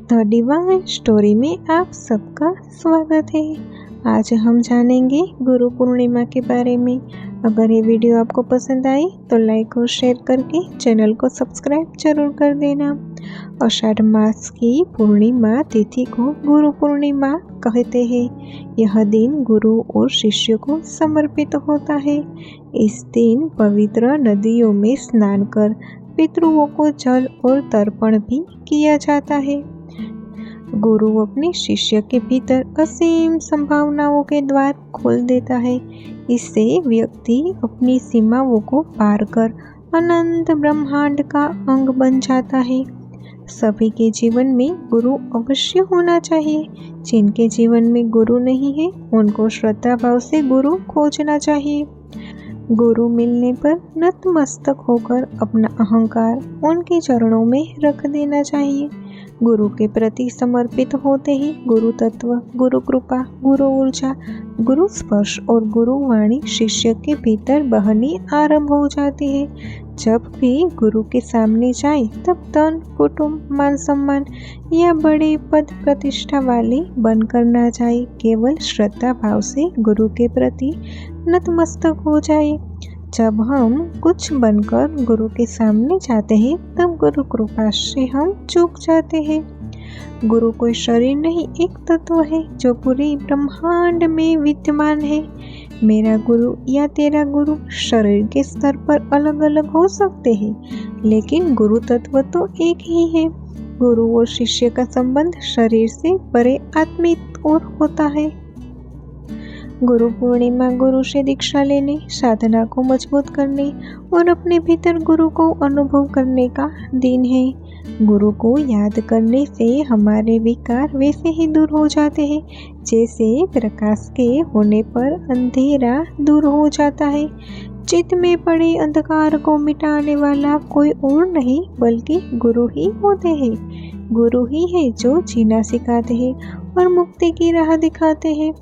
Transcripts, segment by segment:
The divine story में आप सबका स्वागत है। आज हम जानेंगे गुरु पूर्णिमा के बारे में। अगर ये वीडियो आपको पसंद आई तो लाइक और शेयर करके चैनल को सब्सक्राइब जरूर कर देना। आषाढ़ मास की पूर्णिमा तिथि को गुरु पूर्णिमा कहते हैं। यह दिन गुरु और शिष्य को समर्पित होता है। इस दिन पवित्र नदियों में स्नान कर पितरों को जल और तर्पण भी किया जाता है। गुरु अपने शिष्य के भीतर असीम संभावनाओं के द्वार खोल देता है। इससे व्यक्ति अपनी सीमाओं को पार कर अनंत ब्रह्मांड का अंग बन जाता है। सभी के जीवन में गुरु अवश्य होना चाहिए। जिनके जीवन में गुरु नहीं है उनको श्रद्धा भाव से गुरु खोजना चाहिए। गुरु मिलने पर नतमस्तक होकर अपना अहंकार उनके चरणों में रख देना चाहिए। गुरु के प्रति समर्पित होते ही गुरु तत्व, गुरु कृपा, गुरु ऊर्जा, गुरु स्पर्श और गुरु वाणी शिष्य के भीतर बहनी आरंभ हो जाती है। जब भी गुरु के सामने जाए तब धन, कुटुंब, मान सम्मान या बड़े पद प्रतिष्ठा वाले बनकर ना जाए। केवल श्रद्धा भाव से गुरु के प्रति नतमस्तक हो जाए। जब हम कुछ बनकर गुरु के सामने जाते हैं तब गुरु कृपा से हम चूक जाते हैं। गुरु कोई शरीर नहीं, एक तत्व है जो पूरे ब्रह्मांड में विद्यमान है। मेरा गुरु या तेरा गुरु शरीर के स्तर पर अलग अलग हो सकते हैं, लेकिन गुरु तत्व तो एक ही है। गुरु और शिष्य का संबंध शरीर से परे आत्मिक और होता है। गुरु पूर्णिमा गुरु से दीक्षा लेने, साधना को मजबूत करने और अपने भीतर गुरु को अनुभव करने का दिन है। गुरु को याद करने से हमारे विकार वैसे ही दूर हो जाते हैं जैसे प्रकाश के होने पर अंधेरा दूर हो जाता है। चित्त में पड़े अंधकार को मिटाने वाला कोई और नहीं बल्कि गुरु ही होते हैं। गुरु ही है जो जीना सिखाते हैं और मुक्ति की राह दिखाते हैं।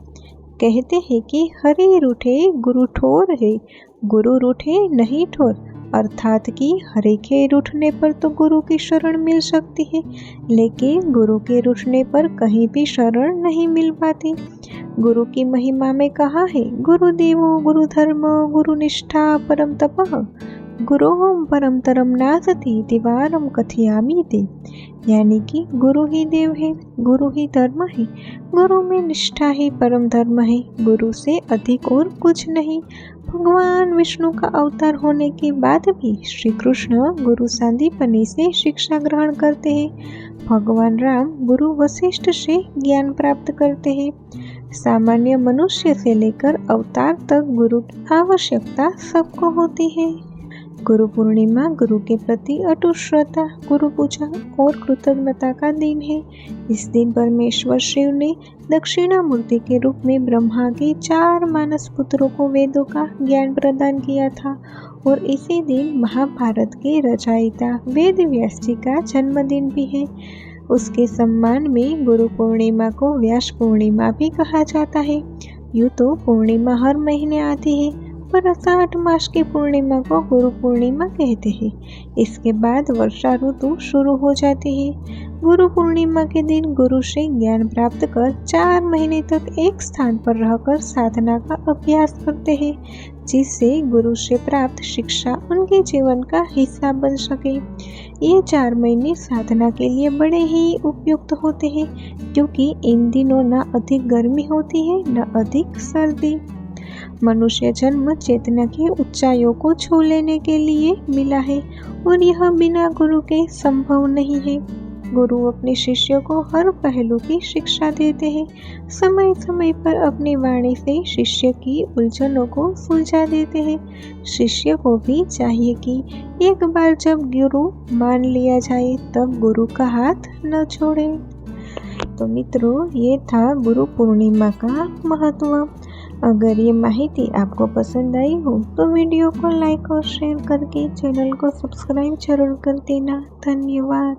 कहते हैं कि हरे रूठे गुरु ठोर है, गुरु रूठे नहीं ठोर, अर्थात कि हरे के रूठने पर तो गुरु की शरण मिल सकती है, लेकिन गुरु के रूठने पर कहीं भी शरण नहीं मिल पाती। गुरु की महिमा में कहा है, गुरुदेवो गुरु धर्म गुरु निष्ठा परम तपः गुरोहम परम तरम नासति दिवारम कथयामि ते। यानी कि गुरु ही देव है, गुरु ही धर्म है, गुरु में निष्ठा ही परम धर्म है, गुरु से अधिक और कुछ नहीं। भगवान विष्णु का अवतार होने के बाद भी श्री कृष्ण गुरु सांदीपनि से शिक्षा ग्रहण करते हैं। भगवान राम गुरु वशिष्ठ से ज्ञान प्राप्त करते हैं। सामान्य मनुष्य से लेकर अवतार तक गुरु की आवश्यकता सबको होती है। गुरु पूर्णिमा गुरु के प्रति अटूट श्रद्धा, गुरु पूजा और कृतज्ञता का दिन है। इस दिन परमेश्वर शिव ने दक्षिणामूर्ति के रूप में ब्रह्मा के 4 मानस पुत्रों को वेदों का ज्ञान प्रदान किया था और इसी दिन महाभारत के रचयिता वेद व्यास जी का जन्मदिन भी है। उसके सम्मान में गुरु पूर्णिमा को व्यास पूर्णिमा भी कहा जाता है। यूँ तो पूर्णिमा हर महीने आती है पर आषाढ़ मास की पूर्णिमा को गुरु पूर्णिमा कहते हैं। इसके बाद वर्षा ऋतु शुरू हो जाती है। गुरु पूर्णिमा के दिन गुरु से ज्ञान प्राप्त कर 4 महीने तक एक स्थान पर रहकर साधना का अभ्यास करते हैं, जिससे गुरु से प्राप्त शिक्षा उनके जीवन का हिस्सा बन सके। ये 4 महीने साधना के लिए बड़े ही उपयुक्त होते हैं, क्योंकि इन दिनों न अधिक गर्मी होती है न अधिक सर्दी। मनुष्य जन्म चेतना की ऊंचाइयों को छू लेने के लिए मिला है और यह बिना गुरु के संभव नहीं है। गुरु अपने शिष्यों को हर पहलू की शिक्षा देते हैं। समय समय पर अपनी वाणी से शिष्य की उलझनों को सुलझा देते हैं। शिष्य को भी चाहिए कि एक बार जब गुरु मान लिया जाए तब गुरु का हाथ न छोड़े। तो मित्रों, ये था गुरु पूर्णिमा का महत्व। अगर ये माहिती आपको पसंद आई हो तो वीडियो को लाइक और शेयर करके चैनल को सब्सक्राइब जरूर कर देना। धन्यवाद।